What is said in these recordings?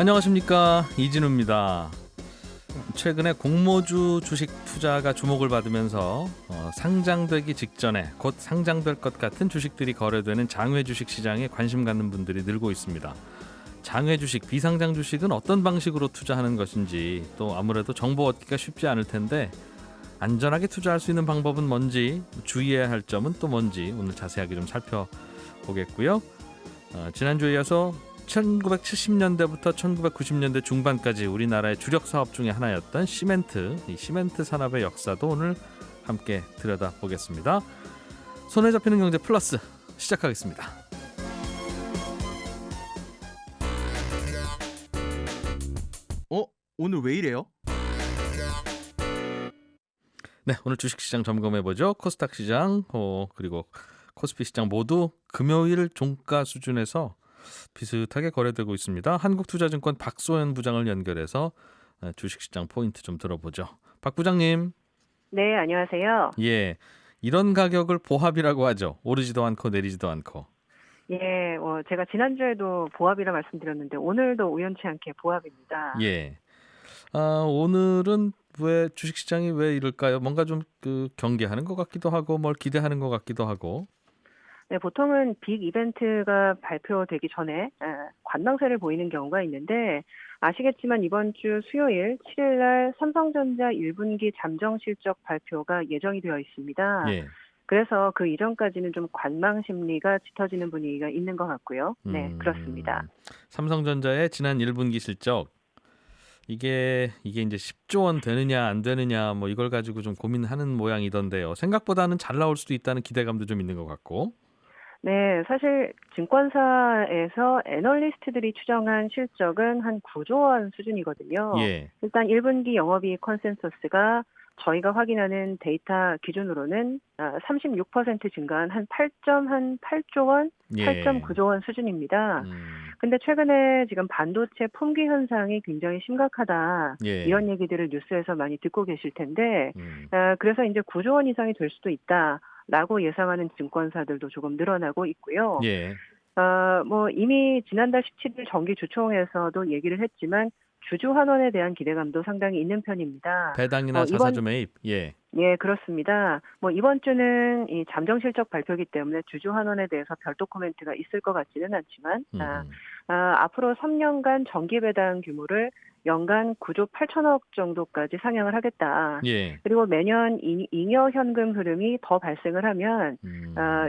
안녕하십니까, 이진우입니다. 최근에 공모주 주식 투자가 주목을 받으면서 상장되기 직전에 곧 상장될 것 같은 주식들이 거래되는 장외 주식 시장에 관심 갖는 분들이 늘고 있습니다. 장외 주식, 비상장 주식은 어떤 방식으로 투자하는 것인지, 또 아무래도 정보 얻기가 쉽지 않을 텐데 안전하게 투자할 수 있는 방법은 뭔지, 주의해야 할 점은 또 뭔지 오늘 자세하게 좀 살펴보겠고요. 지난주에 이어서 1970년대부터 1990년대 중반까지 우리나라의 주력 사업 중에 하나였던 시멘트, 이 시멘트 산업의 역사도 오늘 함께 들여다보겠습니다. 손에 잡히는 경제 플러스 시작하겠습니다. 오늘 왜 이래요? 네, 오늘 주식시장 점검해보죠. 코스닥 시장 그리고 코스피 시장 모두 금요일 종가 수준에서 비슷하게 거래되고 있습니다. 한국투자증권 박소연 부장을 연결해서 주식시장 포인트 좀 들어보죠. 박 부장님. 네, 안녕하세요. 예, 이런 가격을 보합이라고 하죠. 오르지도 않고 내리지도 않고. 예, 제가 지난주에도 보합이라 말씀드렸는데 오늘도 우연치 않게 보합입니다. 예. 오늘은 왜 주식시장이 왜 이럴까요? 뭔가 좀 경계하는 것 같기도 하고 뭘 기대하는 것 같기도 하고. 네, 보통은 빅 이벤트가 발표되기 전에 관망세를 보이는 경우가 있는데 아시겠지만 이번 주 수요일 7일 날 삼성전자 1분기 잠정 실적 발표가 예정이 되어 있습니다. 예. 그래서 그 이전까지는 좀 관망 심리가 짙어지는 분위기가 있는 것 같고요. 네, 그렇습니다. 삼성전자의 지난 1분기 실적, 이게 이제 10조 원 되느냐 안 되느냐 뭐 이걸 가지고 좀 고민하는 모양이던데요. 생각보다는 잘 나올 수도 있다는 기대감도 좀 있는 것 같고. 네, 사실 증권사에서 애널리스트들이 추정한 실적은 한 9조 원 수준이거든요. 예. 일단 1분기 영업이익 컨센서스가 저희가 확인하는 데이터 기준으로는 36% 증가한 한 8.8조 원, 예. 8.9조 원 수준입니다. 음. 근데 최근에 지금 반도체 품귀 현상이 굉장히 심각하다. 예. 이런 얘기들을 뉴스에서 많이 듣고 계실 텐데 음. 그래서 이제 9조 원 이상이 될 수도 있다라고 예상하는 증권사들도 조금 늘어나고 있고요. 예. 이미 지난달 17일 정기주총에서도 얘기를 했지만 주주 환원에 대한 기대감도 상당히 있는 편입니다. 배당이나 자사주 매입. 예. 예, 그렇습니다. 이번 주는 이 잠정 실적 발표이기 때문에 주주 환원에 대해서 별도 코멘트가 있을 것 같지는 않지만 앞으로 3년간 정기 배당 규모를 연간 9조 8천억 정도까지 상향을 하겠다. 예. 그리고 매년 잉여 현금 흐름이 더 발생을 하면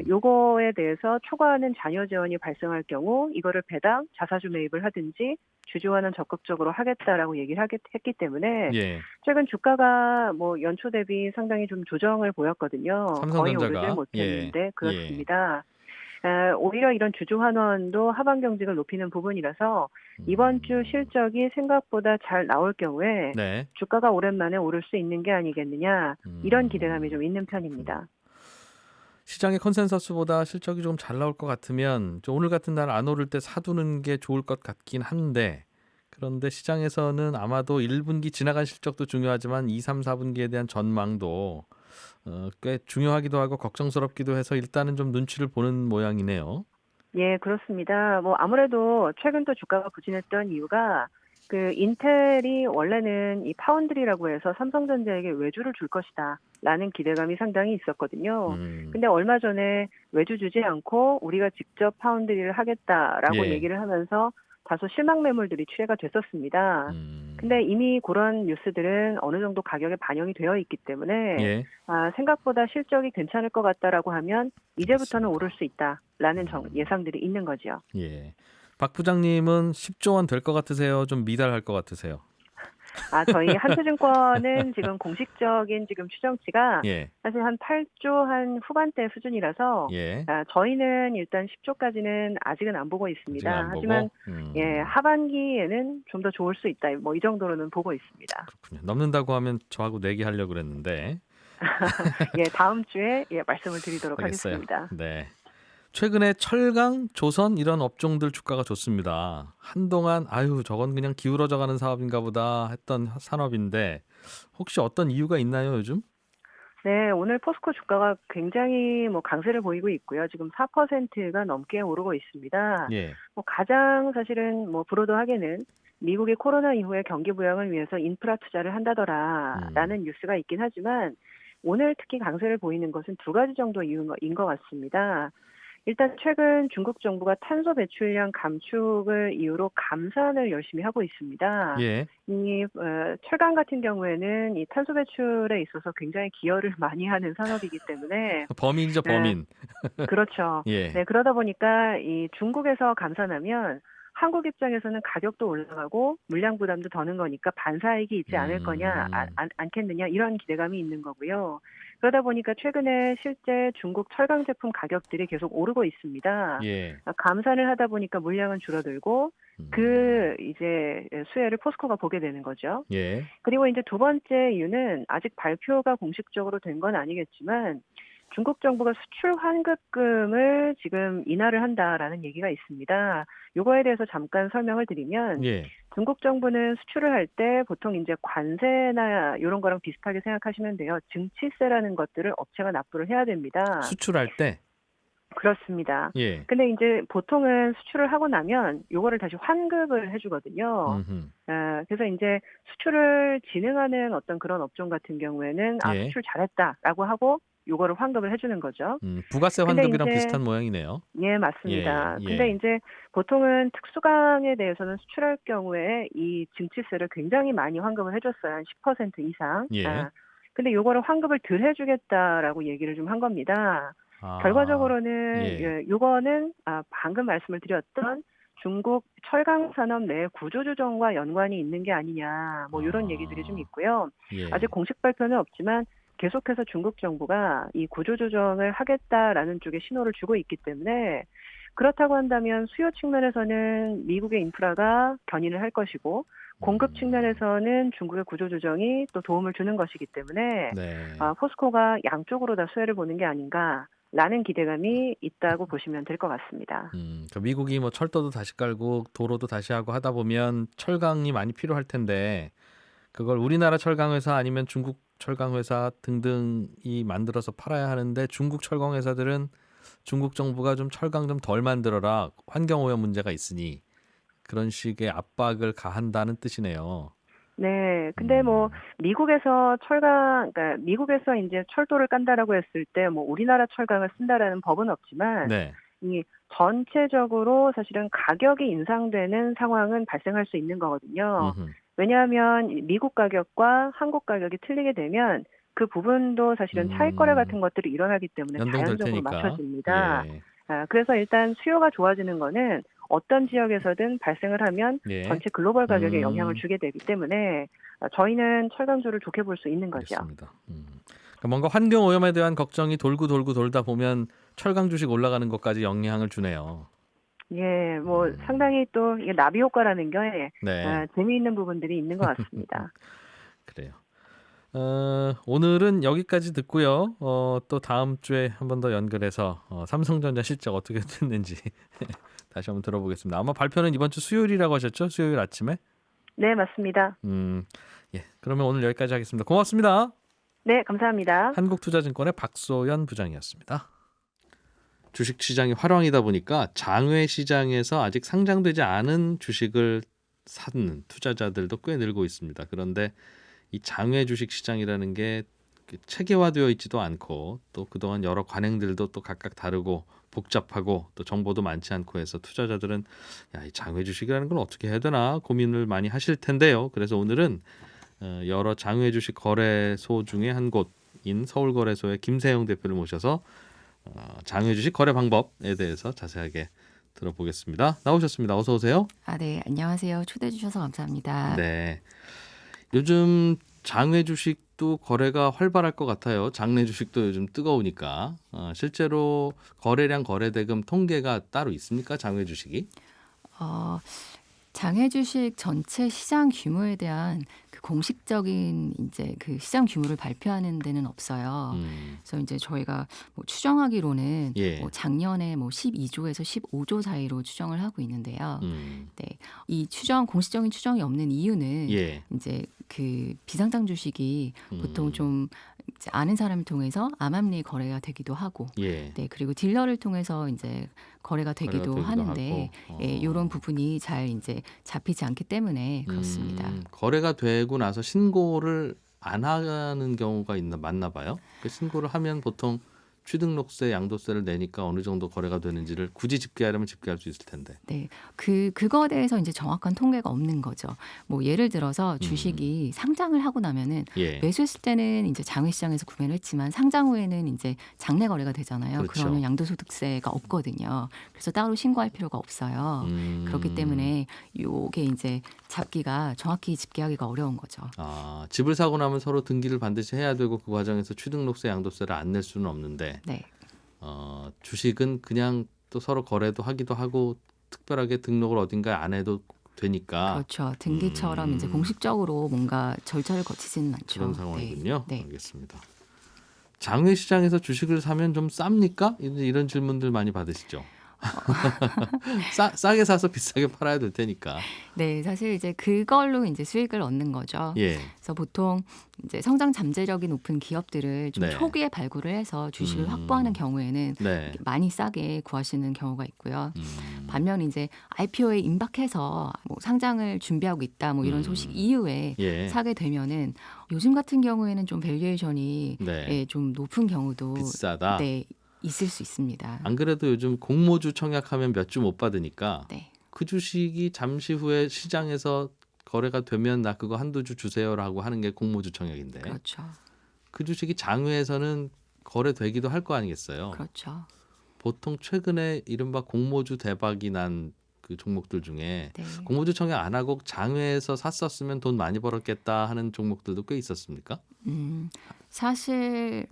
요거에 대해서 초과하는 잔여 재원이 발생할 경우 이거를 배당, 자사주 매입을 하든지 주주환원 적극적으로 하겠다라고 얘기를 했기 때문에 예. 최근 주가가 연초 대비 상당히 좀 조정을 보였거든요. 거의 삼성전자가. 오르지 못했는데 예. 그렇습니다. 오히려 이런 주주 환원도 하방 경직을 높이는 부분이라서 이번 주 실적이 생각보다 잘 나올 경우에 네. 주가가 오랜만에 오를 수 있는 게 아니겠느냐 이런 기대감이 좀 있는 편입니다. 시장의 컨센서스보다 실적이 좀 잘 나올 것 같으면 오늘 같은 날 안 오를 때 사두는 게 좋을 것 같긴 한데, 그런데 시장에서는 아마도 1분기 지나간 실적도 중요하지만 2, 3, 4분기에 대한 전망도 꽤 중요하기도 하고 걱정스럽기도 해서 일단은 좀 눈치를 보는 모양이네요. 예, 그렇습니다. 아무래도 최근 또 주가가 부진했던 이유가 인텔이 원래는 이 파운드리라고 해서 삼성전자에게 외주를 줄 것이다라는 기대감이 상당히 있었거든요. 근데 얼마 전에 외주 주지 않고 우리가 직접 파운드리를 하겠다라고 예. 얘기를 하면서 다소 실망 매물들이 취해가 됐었습니다. 근데 이미 그런 뉴스들은 어느 정도 가격에 반영이 되어 있기 때문에 예. 생각보다 실적이 괜찮을 것 같다라고 하면 이제부터는 오를 수 있다라는 예상들이 있는 거죠. 예. 박 부장님은 10조 원 될 것 같으세요? 좀 미달할 것 같으세요? 저희 한투증권은 지금 공식적인 지금 추정치가 예. 사실 한 8조 한 후반대 수준이라서 예. 저희는 일단 10조까지는 아직은 안 보고 있습니다. 아직은 안 보고? 하지만 하반기에는 좀 더 좋을 수 있다. 이 정도로는 보고 있습니다. 그렇군요. 넘는다고 하면 저하고 내기하려고 그랬는데. 예, 다음 주에 말씀을 드리도록 알겠어요. 하겠습니다. 네. 최근에 철강, 조선 이런 업종들 주가가 좋습니다. 한동안 저건 그냥 기울어져가는 사업인가 보다 했던 산업인데 혹시 어떤 이유가 있나요, 요즘? 네, 오늘 포스코 주가가 굉장히 강세를 보이고 있고요. 지금 4%가 넘게 오르고 있습니다. 예. 가장 사실은 브로드하게는 미국이 코로나 이후에 경기 부양을 위해서 인프라 투자를 한다더라라는 뉴스가 있긴 하지만 오늘 특히 강세를 보이는 것은 두 가지 정도 이유인 것 같습니다. 일단 최근 중국 정부가 탄소 배출량 감축을 이유로 감산을 열심히 하고 있습니다. 예. 이 철강 같은 경우에는 이 탄소 배출에 있어서 굉장히 기여를 많이 하는 산업이기 때문에 범인이죠, 범인. 그렇죠. 예. 네, 그러다 보니까 이 중국에서 감산하면 한국 입장에서는 가격도 올라가고 물량 부담도 더는 거니까 반사이익이 있지 않을 거냐, 않겠느냐 이런 기대감이 있는 거고요. 그러다 보니까 최근에 실제 중국 철강 제품 가격들이 계속 오르고 있습니다. 예. 감산을 하다 보니까 물량은 줄어들고 그 이제 수혜를 포스코가 보게 되는 거죠. 예. 그리고 이제 두 번째 이유는 아직 발표가 공식적으로 된 건 아니겠지만 중국 정부가 수출 환급금을 지금 인하를 한다라는 얘기가 있습니다. 이거에 대해서 잠깐 설명을 드리면 예. 중국 정부는 수출을 할 때 보통 이제 관세나 이런 거랑 비슷하게 생각하시면 돼요. 증치세라는 것들을 업체가 납부를 해야 됩니다. 수출할 때. 그렇습니다. 예. 근데 이제 보통은 수출을 하고 나면 요거를 다시 환급을 해주거든요. 그래서 이제 수출을 진행하는 어떤 그런 업종 같은 경우에는 예. 수출 잘했다라고 하고 요거를 환급을 해주는 거죠. 부가세 근데 환급이랑 이제 비슷한 모양이네요. 예, 맞습니다. 예, 예. 근데 이제 보통은 특수강에 대해서는 수출할 경우에 이 증치세를 굉장히 많이 환급을 해줬어요. 한 10% 이상. 예. 근데 요거를 환급을 덜 해주겠다라고 얘기를 좀 한 겁니다. 결과적으로는 예. 요거는 방금 말씀을 드렸던 중국 철강 산업 내 구조 조정과 연관이 있는 게 아니냐, 뭐 이런 얘기들이 좀 있고요. 예. 아직 공식 발표는 없지만 계속해서 중국 정부가 이 구조 조정을 하겠다라는 쪽에 신호를 주고 있기 때문에 그렇다고 한다면 수요 측면에서는 미국의 인프라가 견인을 할 것이고 공급 측면에서는 중국의 구조 조정이 또 도움을 주는 것이기 때문에 네. 포스코가 양쪽으로 다 수혜를 보는 게 아닌가라는 기대감이 있다고 보시면 될 것 같습니다. 그러니까 미국이 뭐 철도도 다시 깔고 도로도 다시 하고 하다 보면 철강이 많이 필요할 텐데 그걸 우리나라 철강 회사 아니면 중국 철강 회사 등등이 만들어서 팔아야 하는데 중국 철강 회사들은 중국 정부가 좀 철강 좀 덜 만들어라 환경 오염 문제가 있으니 그런 식의 압박을 가한다는 뜻이네요. 네, 근데 뭐 미국에서 그러니까 미국에서 이제 철도를 깐다라고 했을 때 뭐 우리나라 철강을 쓴다라는 법은 없지만 네. 이 전체적으로 사실은 가격이 인상되는 상황은 발생할 수 있는 거거든요. 왜냐하면 미국 가격과 한국 가격이 틀리게 되면 그 부분도 사실은 차익 거래 같은 것들이 일어나기 때문에 연동될 자연적으로 테니까. 맞춰집니다. 예. 그래서 일단 수요가 좋아지는 거는 어떤 지역에서든 발생을 하면 예. 전체 글로벌 가격에 영향을 주게 되기 때문에 저희는 철강주를 좋게 볼 수 있는 거죠. 그렇습니다. 그러니까 뭔가 환경 오염에 대한 걱정이 돌고 돌다 보면 철강 주식 올라가는 것까지 영향을 주네요. 예, 뭐 상당히 또 이게 나비 효과라는 게 네. 재미있는 부분들이 있는 것 같습니다. 그래요. 오늘은 여기까지 듣고요. 또 다음 주에 한 번 더 연결해서 삼성전자 실적 어떻게 됐는지 다시 한번 들어보겠습니다. 아마 발표는 이번 주 수요일이라고 하셨죠? 수요일 아침에? 네, 맞습니다. 예. 그러면 오늘 여기까지 하겠습니다. 고맙습니다. 네, 감사합니다. 한국투자증권의 박소연 부장이었습니다. 주식시장이 화랑이다 보니까 장외 시장에서 아직 상장되지 않은 주식을 사는 투자자들도 꽤 늘고 있습니다. 그런데 이 장외 주식시장이라는 게 체계화되어 있지도 않고 또 그동안 여러 관행들도 또 각각 다르고 복잡하고 또 정보도 많지 않고 해서 투자자들은 이 장외 주식이라는 건 어떻게 해야 되나 고민을 많이 하실 텐데요. 그래서 오늘은 여러 장외 주식 거래소 중에 한 곳인 서울거래소의 김세영 대표를 모셔서 장외 주식 거래 방법에 대해서 자세하게 들어보겠습니다. 나오셨습니다. 어서 오세요. 네, 안녕하세요. 초대해 주셔서 감사합니다. 네. 요즘 장외 주식도 거래가 활발할 것 같아요. 장내 주식도 요즘 뜨거우니까. 실제로 거래량, 거래대금 통계가 따로 있습니까? 장외 주식이? 장외 주식 전체 시장 규모에 대한 그 공식적인 이제 그 시장 규모를 발표하는 데는 없어요. 그래서 이제 저희가 뭐 추정하기로는 예. 뭐 작년에 뭐 12조에서 15조 사이로 추정을 하고 있는데요. 네, 이 공식적인 추정이 없는 이유는 예. 이제 그 비상장 주식이 보통 좀 이제 아는 사람을 통해서 암암리 거래가 되기도 하고, 예. 네, 그리고 딜러를 통해서 이제 거래가 되기도 하는데, 하고. 예, 이런 부분이 잘 이제 잡히지 않기 때문에 그렇습니다. 거래가 되고 나서 신고를 안 하는 경우가 맞나 봐요. 그 신고를 하면 보통 취등록세, 양도세를 내니까 어느 정도 거래가 되는지를 굳이 집계하려면 집계할 수 있을 텐데. 네, 그거에 대해서 이제 정확한 통계가 없는 거죠. 뭐 예를 들어서 주식이 상장을 하고 나면은 예. 매수했을 때는 이제 장외시장에서 구매를 했지만 상장 후에는 이제 장내 거래가 되잖아요. 그렇죠. 그러면 양도소득세가 없거든요. 그래서 따로 신고할 필요가 없어요. 그렇기 때문에 요게 이제 잡기가 정확히 집계하기가 어려운 거죠. 아, 집을 사고 나면 서로 등기를 반드시 해야 되고 그 과정에서 취등록세, 양도세를 안 낼 수는 없는데 네. 주식은 그냥 또 서로 거래도 하기도 하고 특별하게 등록을 어딘가에 안 해도 되니까 그렇죠. 등기처럼 이제 공식적으로 뭔가 절차를 거치지는 않죠. 그런 상황이군요. 네. 네. 알겠습니다. 장외 시장에서 주식을 사면 좀 쌉니까? 이런 질문들 많이 받으시죠. 싸게 사서 비싸게 팔아야 될 테니까. 네, 사실 이제 그걸로 이제 수익을 얻는 거죠. 예. 그래서 보통 이제 성장 잠재력이 높은 기업들을 좀 네. 초기에 발굴을 해서 주식을 확보하는 경우에는 네. 많이 싸게 구하시는 경우가 있고요. 반면 이제 IPO에 임박해서 뭐 상장을 준비하고 있다 뭐 이런 소식 이후에 예. 사게 되면은 요즘 같은 경우에는 좀 밸류에이션이 네. 예, 좀 높은 경우도 비싸다. 네, 있을 수 있습니다. 안 그래도 요즘 공모주 청약하면 몇 주 못 받으니까 네. 그 주식이 잠시 후에 시장에서 거래가 되면 나 그거 한두 주 주세요라고 하는 게 공모주 청약인데 그렇죠. 그 주식이 장외에서는 거래되기도 할 거 아니겠어요. 그렇죠. 보통 최근에 이른바 공모주 대박이 난 그 종목들 중에 네. 공모주 청약 안 하고 장외에서 샀었으면 돈 많이 벌었겠다 하는 종목들도 꽤 있었습니까? 사실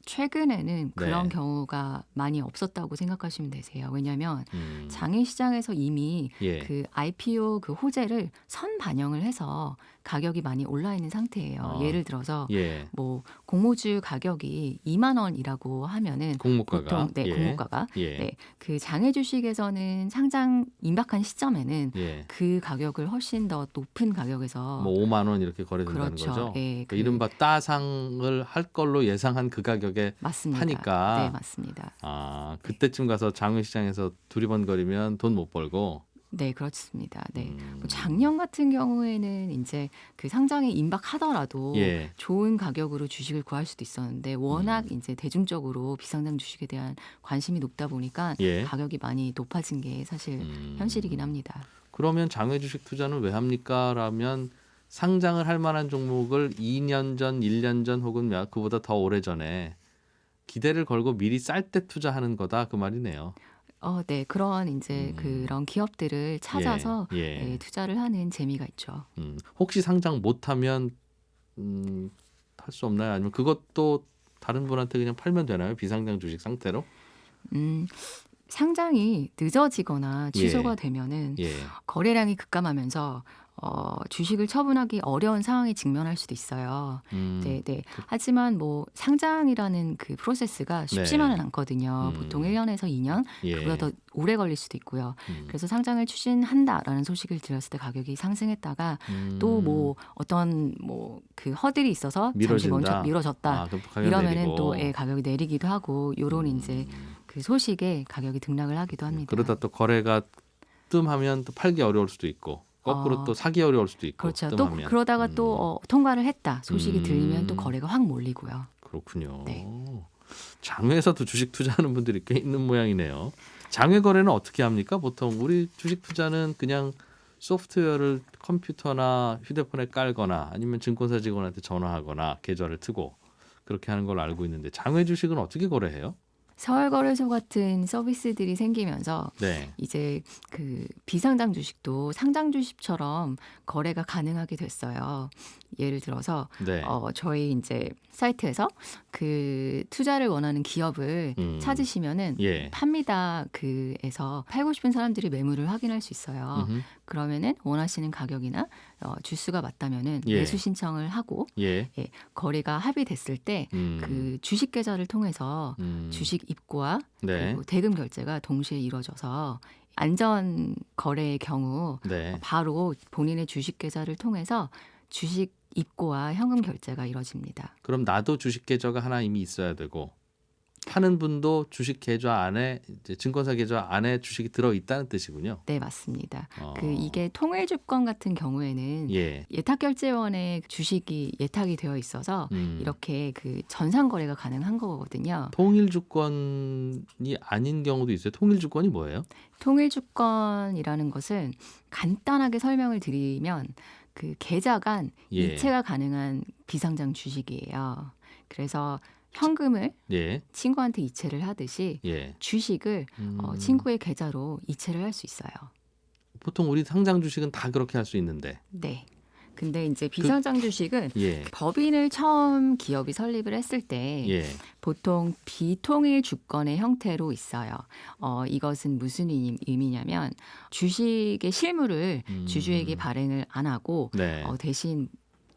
최근에는 그런 네. 경우가 많이 없었다고 생각하시면 되세요. 왜냐하면 음, 장외 시장에서 이미 예. 그 IPO 그 호재를 선 반영을 해서 가격이 많이 올라 있는 상태예요. 아, 예를 들어서 예. 뭐 공모주 가격이 2만 원이라고 하면은 공모가가 보통 네, 예. 공모가가 예. 네, 그 장외 주식에서는 상장 임박한 시점에는 예. 그 가격을 훨씬 더 높은 가격에서 뭐 5만 원 이렇게 거래된다는 그렇죠. 거죠. 예, 그 이른바 따상을 할 걸로 예상한 그 가격에 맞습니다. 파니까. 네, 맞습니다. 아, 그때쯤 가서 장외 시장에서 두리번거리면 돈 못 벌고. 네, 그렇습니다. 네. 뭐 작년 같은 경우에는 이제 그 상장에 임박하더라도 예. 좋은 가격으로 주식을 구할 수도 있었는데 워낙 이제 대중적으로 비상장 주식에 대한 관심이 높다 보니까 예. 가격이 많이 높아진 게 사실 현실이긴 합니다. 그러면 장외 주식 투자는 왜 합니까? 라면 상장을 할 만한 종목을 2년 전, 1년 전 혹은 그보다 더 오래 전에 기대를 걸고 미리 쌀 때 투자하는 거다 그 말이네요. 네, 그런 이제 그런 기업들을 찾아서 예, 예. 네, 투자를 하는 재미가 있죠. 혹시 상장 못하면 할 수 없나요? 아니면 그것도 다른 분한테 그냥 팔면 되나요? 비상장 주식 상태로? 음, 상장이 늦어지거나 취소가 예. 되면은 예. 거래량이 급감하면서 주식을 처분하기 어려운 상황에 직면할 수도 있어요. 네, 네. 하지만 뭐 상장이라는 그 프로세스가 쉽지만은 않거든요. 보통 1년에서 2년, 예. 그보다 더 오래 걸릴 수도 있고요. 그래서 상장을 추진한다라는 소식을 들었을 때 가격이 상승했다가 또 뭐 어떤 뭐 그 허들이 있어서 잠시 미뤄진다. 미뤄졌다. 아, 그럼 가격 이러면은 내리고. 또 가격이 내리기도 하고 요런 이제 그 소식에 가격이 등락을 하기도 합니다. 그러다 또 거래가 뜸하면 또 팔기 어려울 수도 있고 거꾸로 또 사기 어려울 수도 있고 그렇죠. 또 뜸하면. 그러다가 또 통과를 했다 소식이 들리면 또 거래가 확 몰리고요. 그렇군요. 네. 장외에서도 주식 투자하는 분들이 꽤 있는 모양이네요. 장외 거래는 어떻게 합니까? 보통 우리 주식 투자는 그냥 소프트웨어를 컴퓨터나 휴대폰에 깔거나 아니면 증권사 직원한테 전화하거나 계좌를 트고 그렇게 하는 걸로 알고 있는데 장외 주식은 어떻게 거래해요? 서울거래소 같은 서비스들이 생기면서 네. 이제 그 비상장 주식도 상장 주식처럼 거래가 가능하게 됐어요. 예를 들어서 네. 저희 이제 사이트에서 그 투자를 원하는 기업을 찾으시면은 예. 팝니다 그에서 팔고 싶은 사람들이 매물을 확인할 수 있어요. 그러면은 원하시는 가격이나 주수가 맞다면은 예. 매수 신청을 하고 예. 예, 거래가 합의됐을 때 그 주식 계좌를 통해서 주식 입고와 네. 그리고 대금 결제가 동시에 이루어져서 안전 거래의 경우 네. 바로 본인의 주식 계좌를 통해서 주식 입고와 현금 결제가 이뤄집니다. 그럼 나도 주식 계좌가 하나 이미 있어야 되고 파는 분도 주식 계좌 안에 이제 증권사 계좌 안에 주식이 들어 있다는 뜻이군요. 네, 맞습니다. 어. 이게 통일주권 같은 경우에는 예. 예탁결제원에 주식이 예탁이 되어 있어서 이렇게 그 전산 거래가 가능한 거거든요. 통일주권이 아닌 경우도 있어요. 통일주권이 뭐예요? 통일주권이라는 것은 간단하게 설명을 드리면 그 계좌 간 예. 이체가 가능한 비상장 주식이에요. 그래서 현금을 예. 친구한테 이체를 하듯이 예. 주식을 친구의 계좌로 이체를 할 수 있어요. 보통 우리 상장 주식은 다 그렇게 할 수 있는데. 네. 근데 이제 비상장 주식은 예. 법인을 처음 기업이 설립을 했을 때 예. 보통 비통일 주권의 형태로 있어요. 이것은 무슨 의미냐면 주식의 실물을 주주에게 발행을 안 하고 네. 대신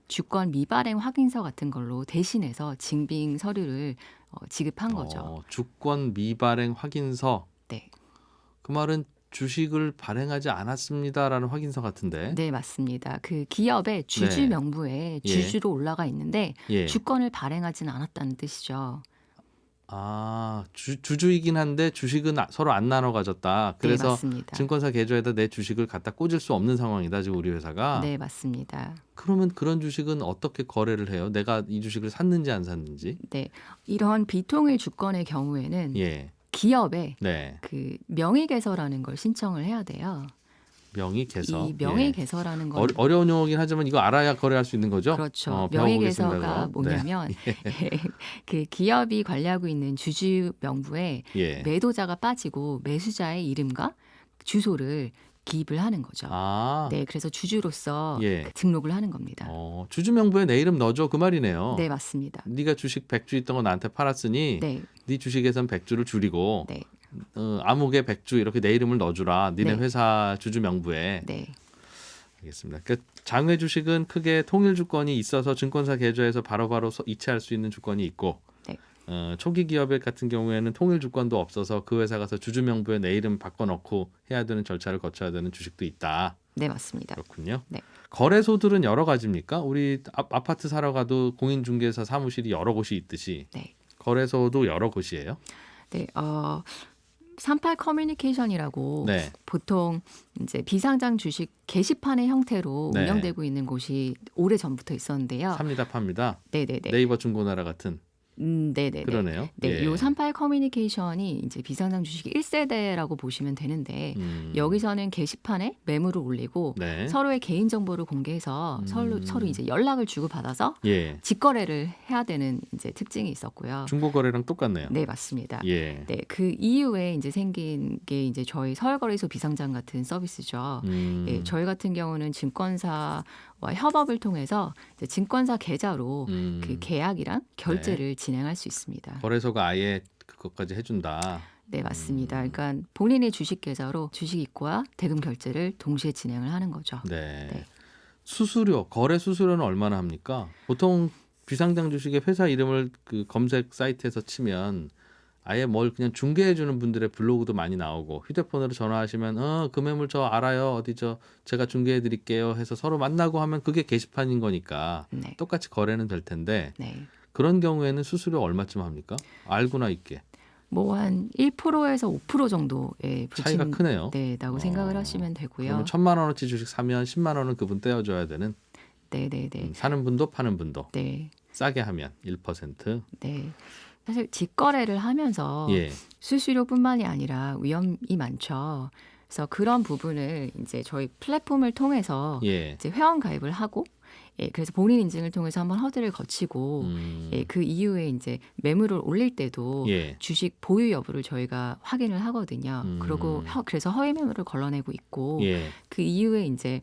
주권 미발행 확인서 같은 걸로 대신해서 증빙 서류를 지급한 거죠. 주권 미발행 확인서. 네. 그 말은 주식을 발행하지 않았습니다라는 확인서 같은데. 네, 맞습니다. 그 기업의 주주 네. 명부에 예. 주주로 올라가 있는데 예. 주권을 발행하지는 않았다는 뜻이죠. 주주이긴 한데 주식은 서로 안 나눠 가졌다. 네, 그래서 맞습니다. 증권사 계좌에다 내 주식을 갖다 꽂을 수 없는 상황이다. 지금 우리 회사가. 네, 맞습니다. 그러면 그런 주식은 어떻게 거래를 해요? 내가 이 주식을 샀는지 안 샀는지? 네, 이런 비통일 주권의 경우에는 예. 기업에 네. 그 명의개설하는 걸 신청을 해야 돼요. 명의개설. 이 명의개설하는 건 어려운 용어긴 하지만 이거 알아야 거래할 수 있는 거죠? 그렇죠. 배워보겠습니다, 명의개설가 그거. 뭐냐면 그 기업이 관리하고 있는 주주 명부에 예. 매도자가 빠지고 매수자의 이름과 주소를 기입을 하는 거죠. 네. 그래서 주주로서 예. 등록을 하는 겁니다. 주주 명부에 내 이름 넣어줘 그 말이네요. 네, 맞습니다. 네가 주식 100주 있던 거 나한테 팔았으니 네, 네 주식에선 100주를 줄이고 네, 암흑에 100주 이렇게 내 이름을 넣어주라. 니네 네. 회사 주주 명부에. 네, 알겠습니다. 그 장외 주식은 크게 통일 주권이 있어서 증권사 계좌에서 바로바로 이체할 수 있는 주권이 있고 네. 초기 기업 같은 경우에는 통일 주권도 없어서 그 회사 가서 주주 명부에 내 이름 바꿔놓고 해야 되는 절차를 거쳐야 되는 주식도 있다. 네, 맞습니다. 그렇군요. 네. 거래소들은 여러 가지입니까? 우리 아파트 사러 가도 공인중개사 사무실이 여러 곳이 있듯이 네. 거래소도 여러 곳이에요? 네, 38 커뮤니케이션이라고 네. 보통 이제 비상장 주식 게시판의 형태로 네. 운영되고 있는 곳이 오래 전부터 있었는데요. 삽니다, 팝니다. 네네네. 네이버 중고나라 같은. 네네네. 그러네요. 네, 예. 요 38 커뮤니케이션이 이제 비상장 주식 1세대라고 보시면 되는데 여기서는 게시판에 매물을 올리고 네. 서로의 개인 정보를 공개해서 서로 이제 연락을 주고 받아서 예. 직거래를 해야 되는 이제 특징이 있었고요. 중고 거래랑 똑같네요. 네, 맞습니다. 예. 네, 그 이후에 이제 생긴 게 이제 저희 서울거래소 비상장 같은 서비스죠. 예, 저희 같은 경우는 증권사와 협업을 통해서 이제 증권사 계좌로 그 계약이랑 결제를 진행할 수 있습니다. 거래소가 아예 그것까지 해준다. 네, 맞습니다. 그러니까 본인의 주식 계좌로 주식 입고와 대금 결제를 동시에 진행을 하는 거죠. 네. 네. 수수료, 거래 수수료는 얼마나 합니까? 보통 비상장 주식의 회사 이름을 그 검색 사이트에서 치면 아예 뭘 그냥 중개해 주는 분들의 블로그도 많이 나오고 휴대폰으로 전화하시면 그 매물 저 알아요. 어디 제가 중개해 드릴게요 해서 서로 만나고 하면 그게 게시판인 거니까 네. 똑같이 거래는 될 텐데 네. 그런 경우에는 수수료 얼마쯤 합니까? 알고나 있게. 뭐 한 1%에서 5% 정도의 차이가 크네요. 라고 생각을 하시면 되고요. 그러면 1,000만 원어치 주식 사면 10만 원은 그분 떼어줘야 되는. 네. 사는 분도 파는 분도. 네. 싸게 하면 1%. 네. 사실 직거래를 하면서 예. 수수료뿐만이 아니라 위험이 많죠. 그래서 그런 부분을 이제 저희 플랫폼을 통해서 예. 이제 회원 가입을 하고, 그래서 본인 인증을 통해서 한번 허들을 거치고, 그 이후에 이제 매물을 올릴 때도 예. 주식 보유 여부를 저희가 확인을 하거든요. 그리고 그래서 허위 매물을 걸러내고 있고, 예. 그 이후에 이제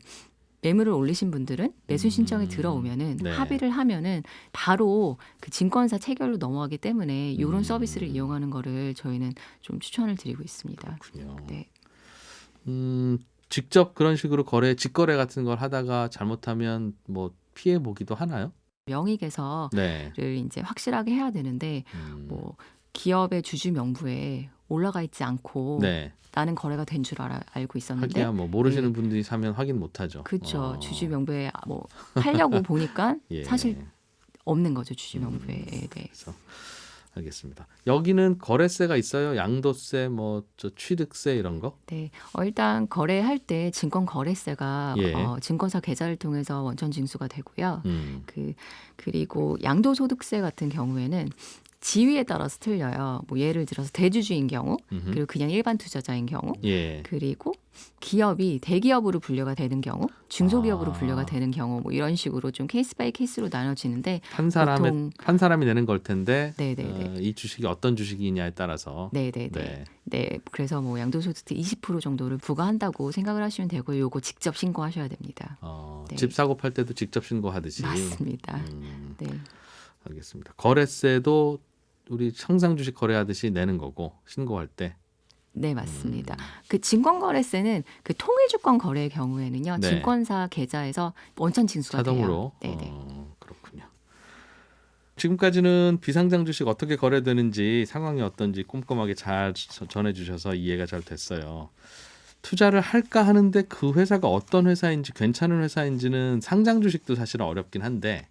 매물을 올리신 분들은 매수 신청이 들어오면은 네. 합의를 하면은 바로 그 증권사 체결로 넘어가기 때문에 이런 서비스를 이용하는 거를 저희는 좀 추천을 드리고 있습니다. 그렇군요. 네. 직접 그런 식으로 직거래 같은 걸 하다가 잘못하면 뭐 피해 보기도 하나요? 명의 개설을 네. 이제 확실하게 해야 되는데 음, 뭐 기업의 주주 명부에 올라가 있지 않고 네. 나는 거래가 된 줄 알고 있었는데 하기야 뭐 모르시는 분들이 사면 확인 못하죠. 그렇죠. 주주 명부에 뭐 팔려고 보니까 예. 사실 없는 거죠. 주주 명부에. 네. 그래서 알겠습니다. 여기는 거래세가 있어요? 양도세, 뭐 저 취득세 이런 거? 네. 일단 거래할 때 증권 거래세가 예. 증권사 계좌를 통해서 원천 징수가 되고요. 음. 그리고 양도소득세 같은 경우에는 지위에 따라서 틀려요. 뭐 예를 들어서 대주주인 경우, 음흠. 그리고 그냥 일반 투자자인 경우, 예. 그리고 기업이 대기업으로 분류가 되는 경우, 중소기업으로 아. 분류가 되는 경우, 뭐 이런 식으로 좀 케이스 바이 케이스로 나눠지는데 한 보통 사람이 내는 걸 텐데 네네네. 이 주식이 어떤 주식이냐에 따라서 네네네. 네. 네, 그래서 뭐 양도소득세 20% 정도를 부과한다고 생각을 하시면 되고요. 요거 직접 신고하셔야 됩니다. 네. 집 사고 팔 때도 직접 신고하듯이. 맞습니다. 네. 알겠습니다. 거래세도 우리 상장 주식 거래하듯이 내는 거고 신고할 때. 네, 맞습니다. 그 증권거래세는 그 통일주권 거래의 경우에는요, 네. 증권사 계좌에서 원천 징수가 자동으로. 돼요. 네네. 그렇군요. 지금까지는 비상장 주식 어떻게 거래되는지 상황이 어떤지 꼼꼼하게 잘 전해주셔서 이해가 잘 됐어요. 투자를 할까 하는데 그 회사가 어떤 회사인지 괜찮은 회사인지는 상장 주식도 사실은 어렵긴 한데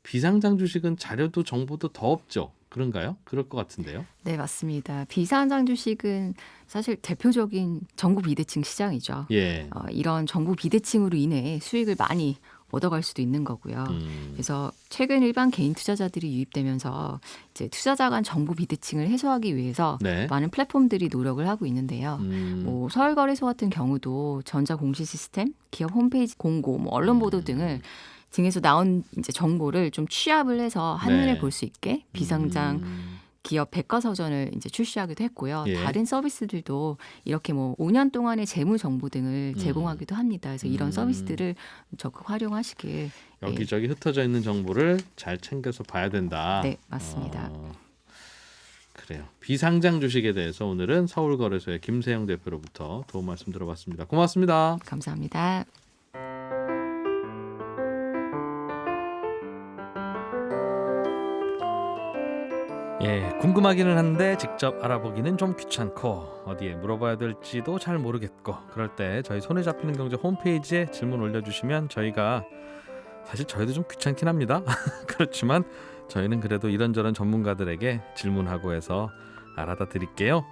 비상장 주식은 자료도 정보도 더 없죠. 그런가요? 그럴 것 같은데요. 네, 맞습니다. 비상장 주식은 사실 대표적인 정보 비대칭 시장이죠. 예. 이런 정보 비대칭으로 인해 수익을 많이 얻어갈 수도 있는 거고요. 그래서 최근 일반 개인 투자자들이 유입되면서 이제 투자자 간 정보 비대칭을 해소하기 위해서 네. 많은 플랫폼들이 노력을 하고 있는데요. 뭐 서울거래소 같은 경우도 전자공시 시스템, 기업 홈페이지 공고, 뭐 언론 보도 등에서 나온 이제 정보를 좀 취합을 해서 한눈에 네. 볼 수 있게 비상장 기업 백과사전을 이제 출시하기도 했고요. 예. 다른 서비스들도 이렇게 뭐 5년 동안의 재무 정보 등을 제공하기도 합니다. 그래서 이런 서비스들을 적극 활용하시길. 여기저기 흩어져 있는 정보를 잘 챙겨서 봐야 된다. 네, 맞습니다. 그래요. 비상장 주식에 대해서 오늘은 서울거래소의 김세영 대표로부터 도움 말씀 들어봤습니다. 고맙습니다. 감사합니다. 예, 궁금하기는 한데 직접 알아보기는 좀 귀찮고 어디에 물어봐야 될지도 잘 모르겠고 그럴 때 저희 손에 잡히는 경제 홈페이지에 질문 올려주시면 저희가 사실 저희도 좀 귀찮긴 합니다. 그렇지만 저희는 그래도 이런저런 전문가들에게 질문하고 해서 알아다 드릴게요.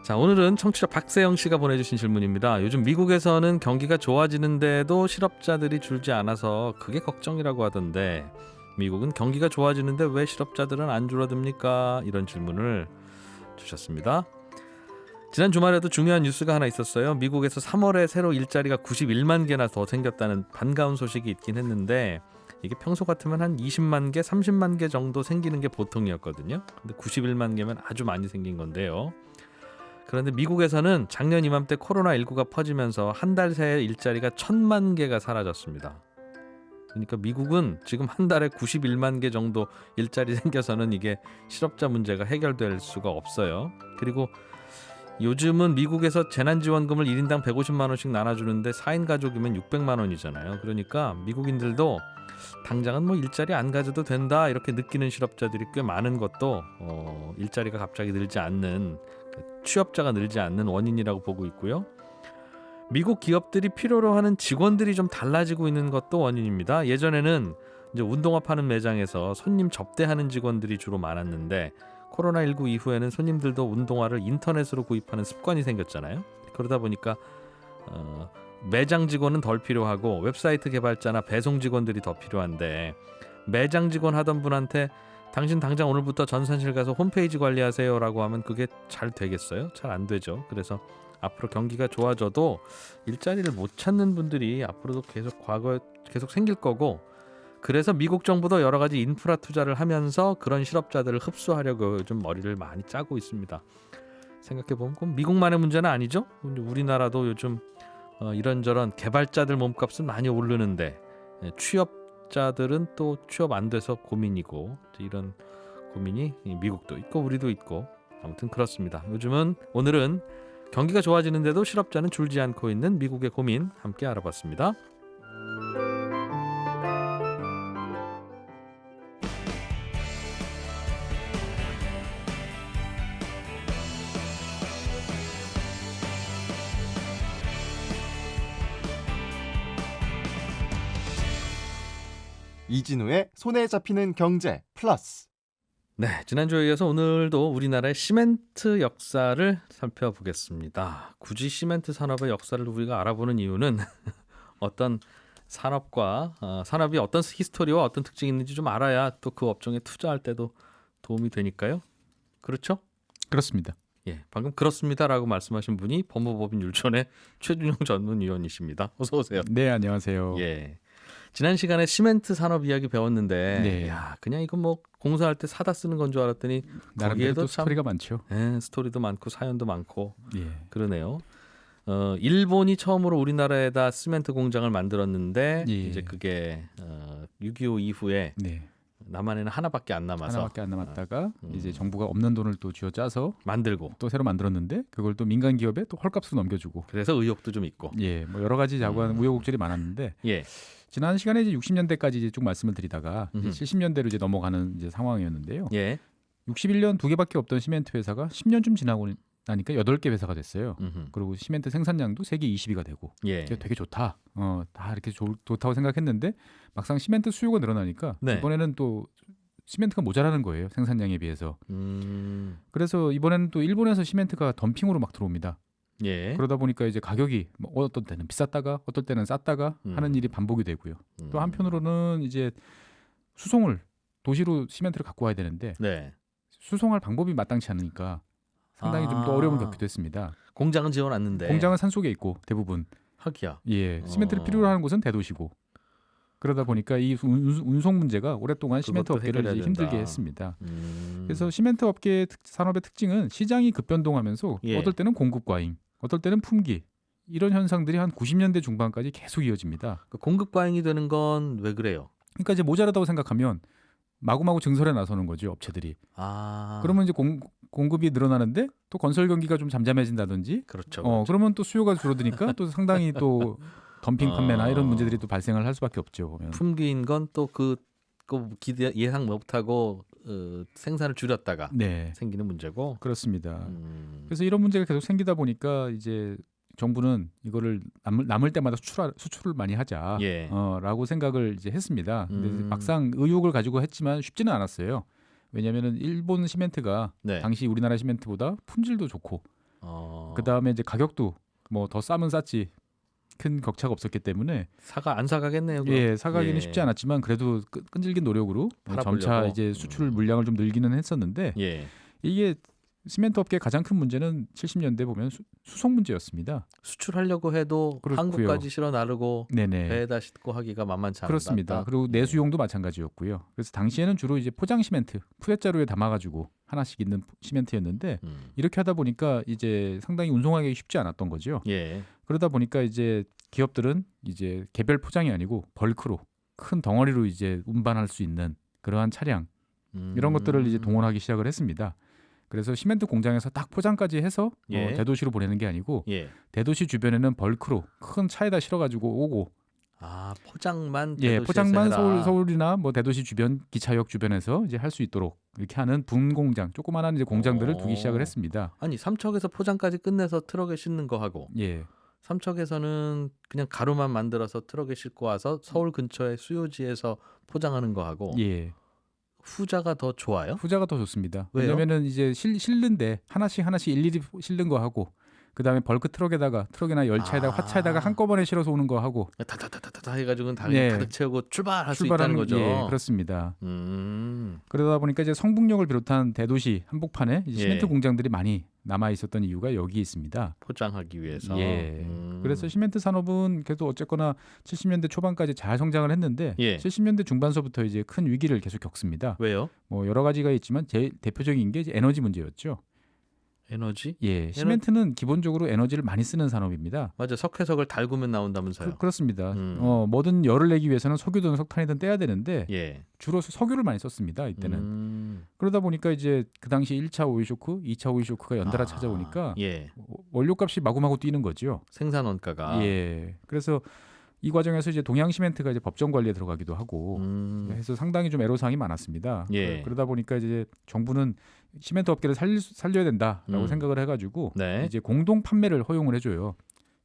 자, 오늘은 청취자 박세영 씨가 보내주신 질문입니다. 요즘 미국에서는 경기가 좋아지는데도 실업자들이 줄지 않아서 그게 걱정이라고 하던데 미국은 경기가 좋아지는데 왜 실업자들은 안 줄어듭니까? 이런 질문을 주셨습니다. 지난 주말에도 중요한 뉴스가 하나 있었어요. 미국에서 3월에 새로 일자리가 91만 개나 더 생겼다는 반가운 소식이 있긴 했는데 이게 평소 같으면 한 20만 개, 30만 개 정도 생기는 게 보통이었거든요. 근데 91만 개면 아주 많이 생긴 건데요. 그런데 미국에서는 작년 이맘때 코로나19가 퍼지면서 한 달 새에 일자리가 1000만 개가 사라졌습니다. 그러니까 미국은 지금 한 달에 91만 개 정도 일자리 생겨서는 이게 실업자 문제가 해결될 수가 없어요. 그리고 요즘은 미국에서 재난지원금을 1인당 150만 원씩 나눠주는데 4인 가족이면 600만 원이잖아요. 그러니까 미국인들도 당장은 뭐 일자리 안 가져도 된다 이렇게 느끼는 실업자들이 꽤 많은 것도 일자리가 갑자기 늘지 않는, 취업자가 늘지 않는 원인이라고 보고 있고요. 미국 기업들이 필요로 하는 직원들이 좀 달라지고 있는 것도 원인입니다. 예전에는 이제 운동화 파는 매장에서 손님 접대하는 직원들이 주로 많았는데 코로나19 이후에는 손님들도 운동화를 인터넷으로 구입하는 습관이 생겼잖아요. 그러다 보니까 매장 직원은 덜 필요하고 웹사이트 개발자나 배송 직원들이 더 필요한데 매장 직원 하던 분한테 당신 당장 오늘부터 전산실 가서 홈페이지 관리하세요 라고 하면 그게 잘 되겠어요? 잘 안 되죠. 그래서 앞으로 경기가 좋아져도 일자리를 못 찾는 분들이 앞으로도 계속 생길 거고, 그래서 미국 정부도 여러 가지 인프라 투자를 하면서 그런 실업자들을 흡수하려고 요즘 머리를 많이 짜고 있습니다. 생각해보면 그건 미국만의 문제는 아니죠. 우리나라도 요즘 이런저런 개발자들 몸값은 많이 오르는데 취업자들은 또 취업 안 돼서 고민이고, 이런 고민이 미국도 있고 우리도 있고 아무튼 그렇습니다. 오늘은 경기가 좋아지는데도 실업자는 줄지 않고 있는 미국의 고민 함께 알아봤습니다. 이진우의 손에 잡히는 경제 플러스. 네, 지난주에 이어서 오늘도 우리나라의 시멘트 역사를 살펴보겠습니다. 굳이 시멘트 산업의 역사를 우리가 알아보는 이유는 어떤 산업이 어떤 히스토리와 어떤 특징이 있는지 좀 알아야 또 그 업종에 투자할 때도 도움이 되니까요. 그렇죠? 그렇습니다. 예, 방금 그렇습니다라고 말씀하신 분이 법무법인 율촌의 최준용 전문위원이십니다. 어서 오세요. 네, 안녕하세요. 예. 지난 시간에 시멘트 산업 이야기 배웠는데, 네. 야, 그냥 이거 뭐 공사할 때 사다 쓰는 건 줄 알았더니 나름대로 거기에도 또 참 스토리가 많죠. 스토리도 많고 사연도 많고 예. 그러네요. 일본이 처음으로 우리나라에다 시멘트 공장을 만들었는데 예. 이제 그게 6.25 이후에 네. 남한에는 하나밖에 안 남아서 하나밖에 안 남았다가 이제 정부가 없는 돈을 또 쥐어짜서 만들고 또 새로 만들었는데 그걸 또 민간 기업에 또 헐값으로 넘겨주고. 그래서 의혹도 좀 있고. 예, 뭐 여러 가지 자고하는 우여곡절이 많았는데 예. 지난 시간에 이제 60년대까지 이제 쭉 말씀을 드리다가 이제 70년대로 이제 넘어가는 이제 상황이었는데요. 예. 61년 2개밖에 없던 시멘트 회사가 10년쯤 지나고 나니까 8개 회사가 됐어요. 그리고 시멘트 생산량도 세계 20위가 되고 예. 되게 좋다. 다 이렇게 좋다고 생각했는데 막상 시멘트 수요가 늘어나니까 네. 이번에는 또 시멘트가 모자라는 거예요. 생산량에 비해서. 그래서 이번에는 또 일본에서 시멘트가 덤핑으로 막 들어옵니다. 예. 그러다 보니까 이제 가격이 뭐 어떤 때는 비쌌다가 어떨 때는 쌌다가 하는 일이 반복이 되고요. 또 한편으로는 이제 수송을 도시로 시멘트를 갖고 와야 되는데 네. 수송할 방법이 마땅치 않으니까 상당히 좀 더 어려움을 겪기도 했습니다. 공장은 지어놨는데 공장은 산속에 있고 대부분 하기야. 예 시멘트를 필요로 하는 곳은 대도시고 그러다 보니까 이 운송 문제가 오랫동안 시멘트 그것도 업계를 이제 해결해야 힘들게 된다. 했습니다. 음. 그래서 시멘트 업계 산업의 특징은 시장이 급변동하면서 예. 어떨 때는 공급 과잉, 어떨 때는 품귀 이런 현상들이 한 90년대 중반까지 계속 이어집니다. 그 공급 과잉이 되는 건 왜 그래요? 그러니까 이제 모자라다고 생각하면 마구마구 증설에 나서는 거죠 업체들이. 아. 그러면 이제 공급이 늘어나는데 또 건설 경기가 좀 잠잠해진다든지 그렇죠. 그러면 또 수요가 줄어드니까 또 상당히 또 덤핑 판매나 이런 문제들이 또 발생을 할 수밖에 없죠. 보면. 품귀인 건 또 그 기대 예상 못하고 생산을 줄였다가 네, 생기는 문제고. 그렇습니다. 그래서 이런 문제가 계속 생기다 보니까 이제 정부는 이거를 남을 때마다 수출을 많이 하자, 예. 라고 생각을 이제 했습니다. 근데 막상 의욕을 가지고 했지만 쉽지는 않았어요. 왜냐하면은 일본 시멘트가 네. 당시 우리나라 시멘트보다 품질도 좋고, 그 그 다음에 이제 가격도 뭐 더 싸면 쌌지 큰 격차가 없었기 때문에 안 사가겠네요. 그럼. 예 사가기는 예. 쉽지 않았지만 그래도 끈질긴 노력으로 팔아보려고. 점차 이제 수출 물량을 좀 늘기는 했었는데 예. 이게 시멘트 업계의 가장 큰 문제는 70년대 보면 수송 문제였습니다. 수출하려고 해도 그렇고요. 한국까지 실어 나르고 네네. 배에다 싣고 하기가 만만치 않다. 그렇습니다. 그리고 내수용도 마찬가지였고요. 그래서 당시에는 주로 이제 포장 시멘트, 푸대자루에 담아가지고 하나씩 있는 시멘트였는데 이렇게 하다 보니까 이제 상당히 운송하기 쉽지 않았던 거죠. 예. 그러다 보니까 이제 기업들은 이제 개별 포장이 아니고 벌크로 큰 덩어리로 이제 운반할 수 있는 그러한 차량 이런 것들을 이제 동원하기 시작을 했습니다. 그래서 시멘트 공장에서 딱 포장까지 해서 예. 대도시로 보내는 게 아니고 예. 대도시 주변에는 벌크로 큰 차에다 실어가지고 오고 포장만 예, 대도시에서 포장만 해라. 서울이나 뭐 대도시 주변 기차역 주변에서 이제 할 수 있도록 이렇게 하는 분공장, 조그마한 이제 공장들을 두기 시작을 했습니다. 아니 삼척에서 포장까지 끝내서 트럭에 싣는 거 하고 예, 삼척에서는 그냥 가루만 만들어서 트럭에 싣고 와서 서울 근처의 수요지에서 포장하는 거 하고 예. 후자가 더 좋아요? 후자가 더 좋습니다. 왜요? 왜냐면은 이제 실는데 하나씩 일일이 실는 거 하고 그다음에 벌크 트럭이나 열차에다가 화차에다가 한꺼번에 실어서 오는 거 하고 다다다다다 해가지고는 다 네. 가득 채우고 출발할 수 있다는 거죠. 예, 그렇습니다. 음. 그러다 보니까 이제 성북역을 비롯한 대도시 한복판에 이제 예. 시멘트 공장들이 많이 남아 있었던 이유가 여기 있습니다. 포장하기 위해서. 예. 그래서 시멘트 산업은 계속 어쨌거나 70년대 초반까지 잘 성장을 했는데 예. 70년대 중반서부터 이제 큰 위기를 계속 겪습니다. 왜요? 뭐 여러 가지가 있지만 제일 대표적인 게 이제 에너지 문제였죠. 에너지? 예, 시멘트는 기본적으로 에너지를 많이 쓰는 산업입니다. 맞아. 석회석을 달구면 나온다면서요. 그렇습니다. 음. 뭐든 열을 내기 위해서는 석유든 석탄이든 떼야 되는데 예. 주로 석유를 많이 썼습니다. 이때는. 그러다 보니까 이제 그 당시 1차 오일 쇼크, 2차 오일 쇼크가 연달아 찾아오니까 예. 원료값이 마구마구 뛰는 거죠. 생산 원가가. 예. 그래서 이 과정에서 이제 동양 시멘트가 이제 법정 관리에 들어가기도 하고 해서 상당히 좀 애로사항이 많았습니다. 예. 그러다 보니까 이제 정부는 시멘트 업계를 살려야 된다라고 생각을 해가지고 네. 이제 공동 판매를 허용을 해줘요.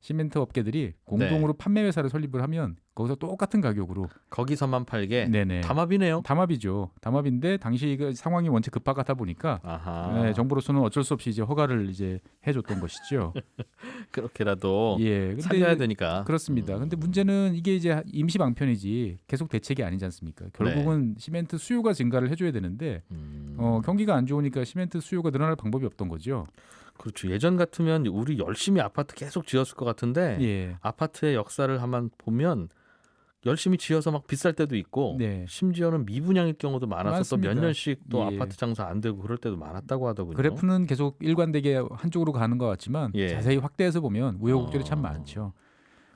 시멘트 업계들이 공동으로 판매 회사를 설립을 하면 거기서 똑같은 가격으로 거기서만 팔게. 네네. 담합이네요. 담합이죠. 담합인데 당시 그 상황이 원체 급박하다 보니까 아하. 네, 정부로서는 어쩔 수 없이 이제 허가를 이제 해줬던 것이죠. 그렇게라도 예, 근데 살려야 되니까. 그렇습니다. 근데 문제는 이게 이제 임시 방편이지 계속 대책이 아니지 않습니까? 결국은 시멘트 수요가 증가를 해줘야 되는데 경기가 안 좋으니까 시멘트 수요가 늘어날 방법이 없던 거죠. 그렇죠. 예전 같으면 우리 열심히 아파트 계속 지었을 것 같은데 예, 아파트의 역사를 한번 보면 열심히 지어서 막 비쌀 때도 있고 네. 심지어는 미분양일 경우도 많아서 많습니다. 또 몇 년씩 또 예. 아파트 장사 안 되고 그럴 때도 많았다고 하더군요. 그래프는 계속 일관되게 한쪽으로 가는 것 같지만 예. 자세히 확대해서 보면 우여곡절이 참 어. 많죠.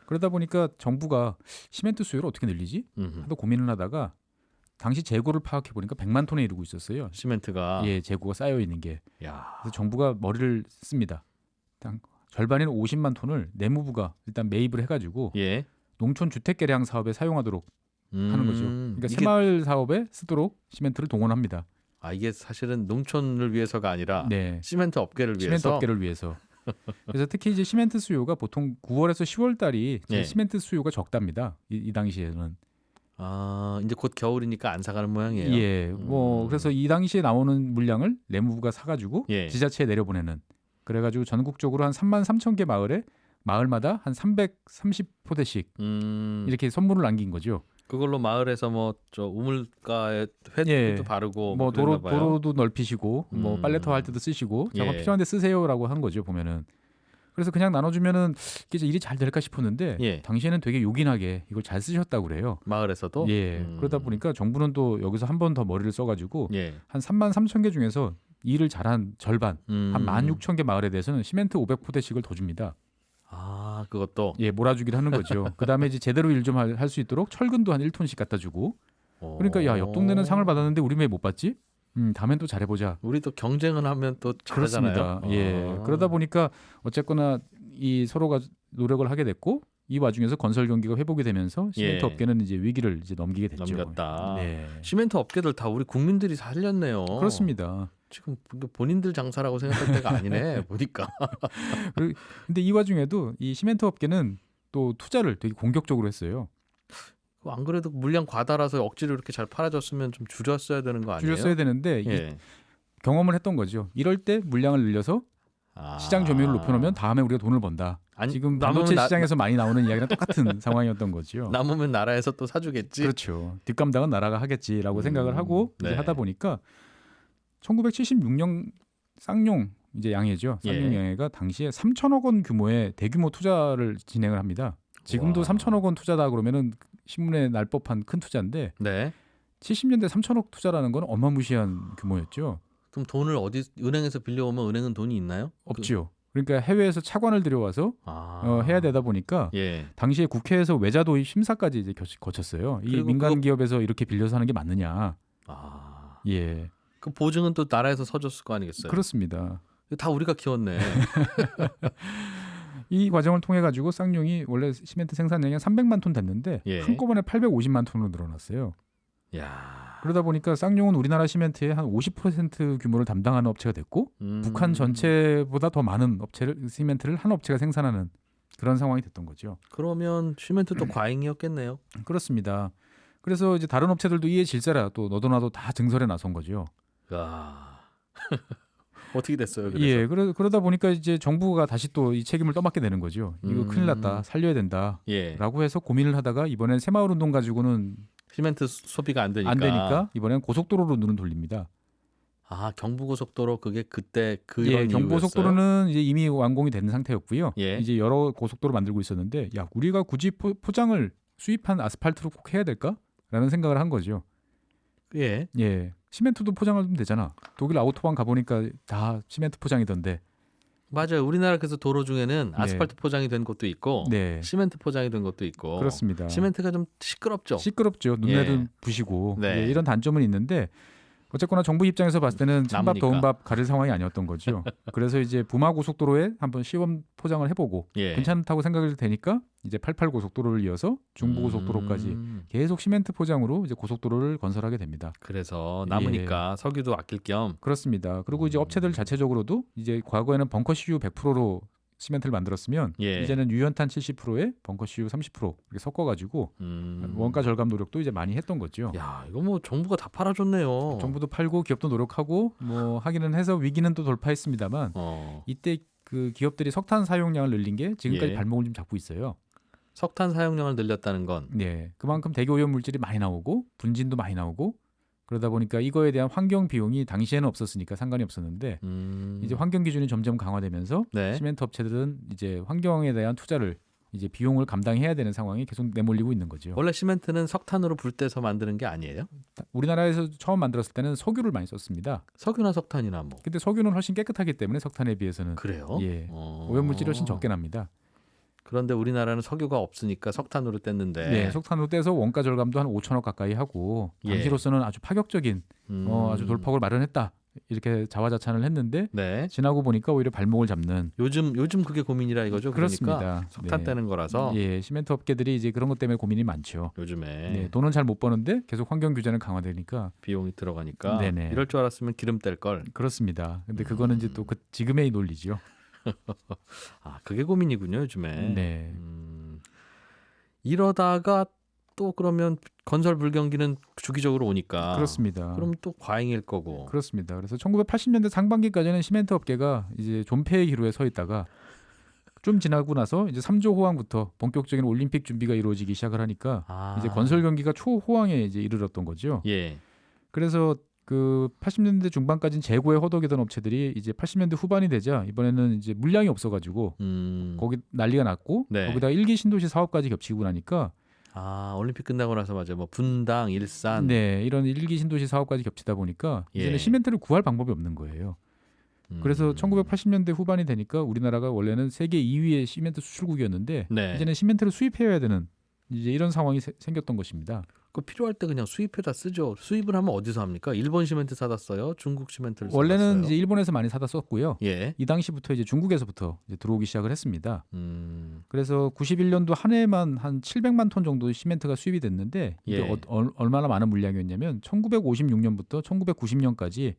그러다 보니까 정부가 시멘트 수요를 어떻게 늘리지? 음흠. 하도 고민을 하다가 당시 재고를 파악해 보니까 100만 톤에 이르고 있었어요. 시멘트가 예, 재고가 쌓여 있는 게. 야. 그래서 정부가 머리를 씁니다. 절반인 50만 톤을 내무부가 일단 매입을 해가지고 예. 농촌 주택 개량 사업에 사용하도록 하는 거죠. 그러니까 이게, 새마을 사업에 쓰도록 시멘트를 동원합니다. 이게 사실은 농촌을 위해서가 아니라 네, 시멘트 업계를 시멘트 위해서. 업계를 위해서. 그래서 특히 이제 시멘트 수요가 보통 9월에서 10월 달이 예. 시멘트 수요가 적답니다. 이 당시에는. 이제 곧 겨울이니까 안 사가는 모양이에요. 예, 뭐 그래서 이 당시에 나오는 물량을 내무부가 사가지고 예. 지자체에 내려보내는. 그래가지고 전국적으로 한 3만 3천 개 마을에 마을마다 한 330포대씩 이렇게 선물을 남긴 거죠. 그걸로 마을에서 뭐 저 우물가에 회도 예. 바르고 뭐 그랬나 봐요. 도로도 넓히시고 뭐 빨래터 할 때도 쓰시고 작업 예. 필요한데 쓰세요라고 한 거죠 보면은. 그래서 그냥 나눠주면은 이게 일이 잘 될까 싶었는데 예. 당시에는 되게 요긴하게 이걸 잘 쓰셨다고 그래요. 마을에서도. 예. 그러다 보니까 정부는 또 여기서 한 번 더 머리를 써가지고 예. 한 3만 3천 개 중에서 일을 잘한 절반 한 16,000개 마을에 대해서는 시멘트 500포대씩을 더 줍니다. 그것도. 예, 몰아주기를 하는 거죠. 그다음에 이제 제대로 일 좀 할 수 있도록 철근도 한 1톤씩 갖다 주고. 그러니까 야, 옆 동네는 상을 받았는데 우리 왜 못 받지? 다음엔 또 잘해보자. 우리도 경쟁을 하면 또 잘하잖아요. 그렇습니다. 예, 그러다 보니까 어쨌거나 이 서로가 노력을 하게 됐고 이 와중에서 건설 경기가 회복이 되면서 시멘트 예. 업계는 이제 위기를 이제 넘기게 됐죠. 넘겼다. 네, 시멘트 업계들 다 우리 국민들이 살렸네요. 그렇습니다. 지금 본인들 장사라고 생각할 때가 아니네 보니까. 근데 이 와중에도 이 시멘트 업계는 또 투자를 되게 공격적으로 했어요. 안 그래도 물량 과다라서 억지로 이렇게 잘 팔아줬으면 좀 줄였어야 되는 거 아니에요? 줄였어야 되는데 이게 예. 경험을 했던 거죠. 이럴 때 물량을 늘려서 시장 점유율을 높여놓으면 다음에 우리가 돈을 번다. 아니, 지금 남으면 반도체 시장에서 많이 나오는 이야기랑 똑같은 상황이었던 거죠. 남으면 나라에서 또 사주겠지. 그렇죠. 뒷감당은 나라가 하겠지라고 생각을 하고 이제 네. 하다 보니까 1976년 쌍용 이제 양해죠. 쌍용 예. 양해가 당시에 3천억 원 규모의 대규모 투자를 진행을 합니다. 지금도 와. 3천억 원 투자다 그러면은 신문에 날 법한 큰 투자인데 네. 70년대 3천억 투자라는 건 어마무시한 규모였죠. 그럼 돈을 어디 은행에서 빌려오면 은행은 돈이 있나요? 없지요. 그러니까 해외에서 차관을 들여와서 해야 되다 보니까 예. 당시에 국회에서 외자 도입 심사까지 이제 거쳤어요. 이 그리고 민간 그거- 기업에서 이렇게 빌려서 하는 게 맞느냐. 예, 그 보증은 또 나라에서 서줬을 거 아니겠어요? 그렇습니다. 다 우리가 키웠네. 이 과정을 통해 가지고 쌍용이 원래 시멘트 생산량이 300만 톤 됐는데 예. 한꺼번에 850만 톤으로 늘어났어요. 야. 그러다 보니까 쌍용은 우리나라 시멘트의 한 50% 규모를 담당하는 업체가 됐고 북한 전체보다 더 많은 시멘트를 한 업체가 생산하는 그런 상황이 됐던 거죠. 그러면 시멘트도 과잉이었겠네요. 그렇습니다. 그래서 이제 다른 업체들도 이에 질세라 또 너도 나도 다 증설에 나선 거죠. 야. 어떻게 됐어요? 그래서? 예, 그러다 보니까 이제 정부가 다시 또 이 책임을 떠맡게 되는 거죠. 이거 큰일 났다, 살려야 된다라고 예. 해서 고민을 하다가 이번엔 새마을 운동 가지고는 시멘트 소비가 안 되니까. 이번엔 고속도로로 눈을 돌립니다. 경부고속도로 그게 그때 그런 예, 이유였어요? 경부고속도로는 이제 이미 완공이 된 상태였고요. 예. 이제 여러 고속도로 만들고 있었는데, 야, 우리가 굳이 포장을 수입한 아스팔트로 꼭 해야 될까?라는 생각을 한 거죠. 예. 예, 시멘트도 포장을 하면 되잖아. 독일 아우토반 가보니까 다 시멘트 포장이던데. 맞아요. 우리나라 그래서 도로 중에는 아스팔트 포장이 된 곳도 있고 네, 시멘트 포장이 된 것도 있고. 그렇습니다. 시멘트가 좀 시끄럽죠. 시끄럽죠. 눈에도 예. 부시고 네. 예, 이런 단점은 있는데 어쨌거나 정부 입장에서 봤을 때는 찬밥 남으니까. 더운 밥 가릴 상황이 아니었던 거죠. 그래서 이제 부마 고속도로에 한번 시범 포장을 해보고 예. 괜찮다고 생각이 되니까 이제 88 고속도로를 이어서 중부 고속도로까지 계속 시멘트 포장으로 이제 고속도로를 건설하게 됩니다. 그래서 남으니까 석유도 아낄 겸. 그렇습니다. 그리고 이제 업체들 자체적으로도 이제 과거에는 벙커 CU 100%로 시멘트를 만들었으면 예. 이제는 유연탄 70%에 벙커CU 30% 이렇게 섞어가지고 원가 절감 노력도 이제 많이 했던 거죠. 야, 이거 뭐 정부가 다 팔아줬네요. 정부도 팔고 기업도 노력하고 뭐 하기는 해서 위기는 또 돌파했습니다만 이때 그 기업들이 석탄 사용량을 늘린 게 지금까지 예. 발목을 좀 잡고 있어요. 석탄 사용량을 늘렸다는 건 네, 그만큼 대기오염 물질이 많이 나오고 분진도 많이 나오고 그러다 보니까 이거에 대한 환경 비용이 당시에는 없었으니까 상관이 없었는데 이제 환경 기준이 점점 강화되면서 네. 시멘트 업체들은 이제 환경에 대한 투자를 이제 비용을 감당해야 되는 상황이 계속 내몰리고 있는 거죠. 원래 시멘트는 석탄으로 불 떼서 만드는 게 아니에요? 우리나라에서 처음 만들었을 때는 석유를 많이 썼습니다. 석유나 석탄이나 뭐. 근데 석유는 훨씬 깨끗하기 때문에 석탄에 비해서는 그래요? 예, 오염 물질이 훨씬 적게 납니다. 그런데 우리나라는 석유가 없으니까 석탄으로 뗐는데. 네, 석탄으로 떼서 원가 절감도 한 5천억 가까이 하고 예. 당시로서는 아주 파격적인 아주 돌파구를 마련했다 이렇게 자화자찬을 했는데 네. 지나고 보니까 오히려 발목을 잡는 요즘 그게 고민이라 이거죠. 그렇습니다. 그러니까 석탄 네. 떼는 거라서 예, 시멘트 업계들이 이제 그런 것 때문에 고민이 많죠. 요즘에 네, 돈은 잘 못 버는데 계속 환경 규제는 강화되니까 비용이 들어가니까 네네. 이럴 줄 알았으면 기름 뗄 걸. 그렇습니다. 근데 그거는 이제 또 그 지금의 논리죠. 아, 그게 고민이군요, 요즘에. 네. 이러다가 또 그러면 건설 불경기는 주기적으로 오니까 그렇습니다. 그럼 또 과잉일 거고. 그렇습니다. 그래서 1980년대 상반기까지는 시멘트 업계가 이제 존폐의 기로에 서 있다가 좀 지나고 나서 이제 3조 호황부터 본격적인 올림픽 준비가 이루어지기 시작을 하니까 이제 건설 경기가 초호황에 이제 이르렀던 거죠. 예. 그래서 그 80년대 중반까지는 재고에 허덕이던 업체들이 이제 80년대 후반이 되자 이번에는 이제 물량이 없어가지고 거기 난리가 났고 네. 거기다가 일기 신도시 사업까지 겹치고 나니까 올림픽 끝나고 나서 맞아요. 뭐 분당, 일산. 네, 이런 일기 신도시 사업까지 겹치다 보니까 예. 이제는 시멘트를 구할 방법이 없는 거예요. 그래서 1980년대 후반이 되니까 우리나라가 원래는 세계 2위의 시멘트 수출국이었는데 네. 이제는 시멘트를 수입해야 되는 이제 이런 상황이 생겼던 것입니다. 그 필요할 때 그냥 수입해다 쓰죠. 수입을 하면 어디서 합니까? 일본 시멘트 사다 써요? 중국 시멘트를 사다 원래는 써요? 이제 일본에서 많이 사다 썼고요. 예. 이 당시부터 이제 중국에서부터 이제 들어오기 시작을 했습니다. 음. 그래서 91년도 한 해만 한 700만 톤 정도 시멘트가 수입이 됐는데 이게 예. 얼마나 많은 물량이었냐면 1956년부터 1990년까지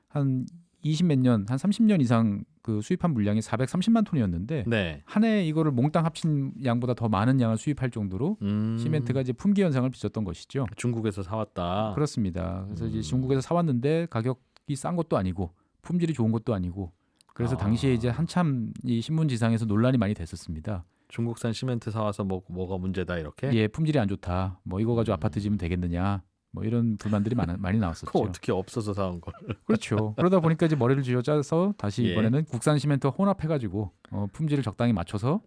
한 20몇 년, 한 30년 이상 그 수입한 물량이 430만 톤이었는데 네. 한 해 이거를 몽땅 합친 양보다 더 많은 양을 수입할 정도로 시멘트가 이제 품귀 현상을 빚었던 것이죠. 중국에서 사왔다. 그렇습니다. 그래서 이제 중국에서 사왔는데 가격이 싼 것도 아니고 품질이 좋은 것도 아니고 그래서 당시에 이제 한참 이 신문지상에서 논란이 많이 됐었습니다. 중국산 시멘트 사와서 뭐가 문제다 이렇게? 예, 품질이 안 좋다. 뭐 이거 가지고 아파트 지으면 되겠느냐. 뭐 이런 불만들이 많이 나왔었죠. 그거 어떻게 없어서 사온 걸? 그렇죠. 그러다 보니까 이제 머리를 쥐어짜서 다시 예. 이번에는 국산 시멘트와 혼합해가지고 품질을 적당히 맞춰서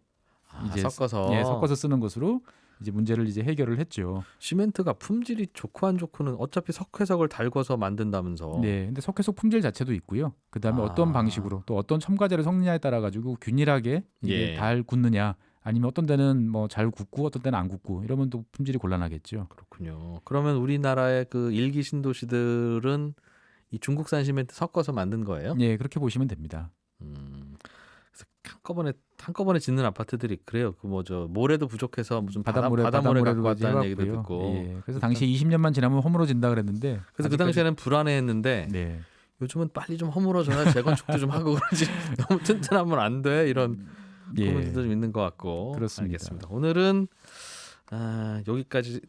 이제 섞어서 쓰는 것으로 이제 문제를 이제 해결을 했죠. 시멘트가 품질이 좋고 안 좋고는 어차피 석회석을 달궈서 만든다면서. 네, 근데 석회석 품질 자체도 있고요. 그 다음에 어떤 방식으로 또 어떤 첨가제를 섞느냐에 따라 가지고 균일하게 이제 예. 잘 굳느냐. 아니면 어떤 데는 뭐 잘 굳고 어떤 때는 안 굳고 이러면 또 품질이 곤란하겠죠. 그렇군요. 그러면 우리나라의 그 일기 신도시들은 이 중국산 시멘트 섞어서 만든 거예요? 예, 그렇게 보시면 됩니다. 그래서 한꺼번에 짓는 아파트들이 그래요. 그 모래도 부족해서 무슨 바닷모래 바닷모래로 갖고 왔다는 얘기도 해봤고요. 듣고. 예, 그래서 당시 20년만 지나면 허물어진다 그랬는데 그래서 그 당시에는 불안해했는데 네. 요즘은 빨리 좀 허물어져야 재건축도 좀 하고 그러지. 너무 튼튼하면 안 돼. 이런 고민도 좀 있는 것 같고. 그렇습니다. 알겠습니다. 오늘은 여기까지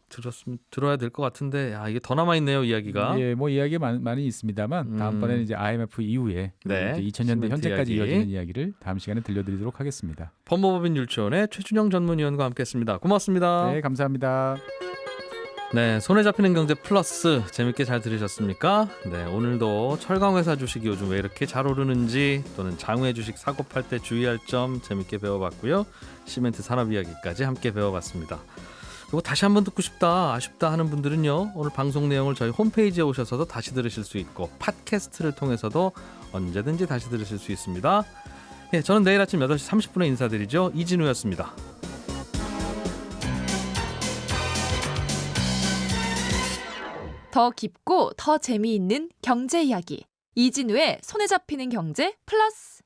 들어야 될 것 같은데 이게 더 남아 있네요 이야기가. 예, 뭐 이야기 많이 있습니다만 다음번에는 이제 IMF 이후에 네, 이제 2000년대 현재까지 이야기. 이어지는 이야기를 다음 시간에 들려드리도록 하겠습니다. 법무법인 율촌의 최준영 전문위원과 함께했습니다. 고맙습니다. 네, 감사합니다. 네, 손에 잡히는 경제 플러스 재밌게 잘 들으셨습니까? 네, 오늘도 철강회사 주식이 요즘 왜 이렇게 잘 오르는지 또는 장외 주식 사고 팔 때 주의할 점 재밌게 배워봤고요. 시멘트 산업 이야기까지 함께 배워봤습니다. 그리고 다시 한번 듣고 싶다, 아쉽다 하는 분들은요. 오늘 방송 내용을 저희 홈페이지에 오셔서도 다시 들으실 수 있고 팟캐스트를 통해서도 언제든지 다시 들으실 수 있습니다. 네, 저는 내일 아침 8시 30분에 인사드리죠. 이진우였습니다. 더 깊고 더 재미있는 경제 이야기 이진우의 손에 잡히는 경제 플러스.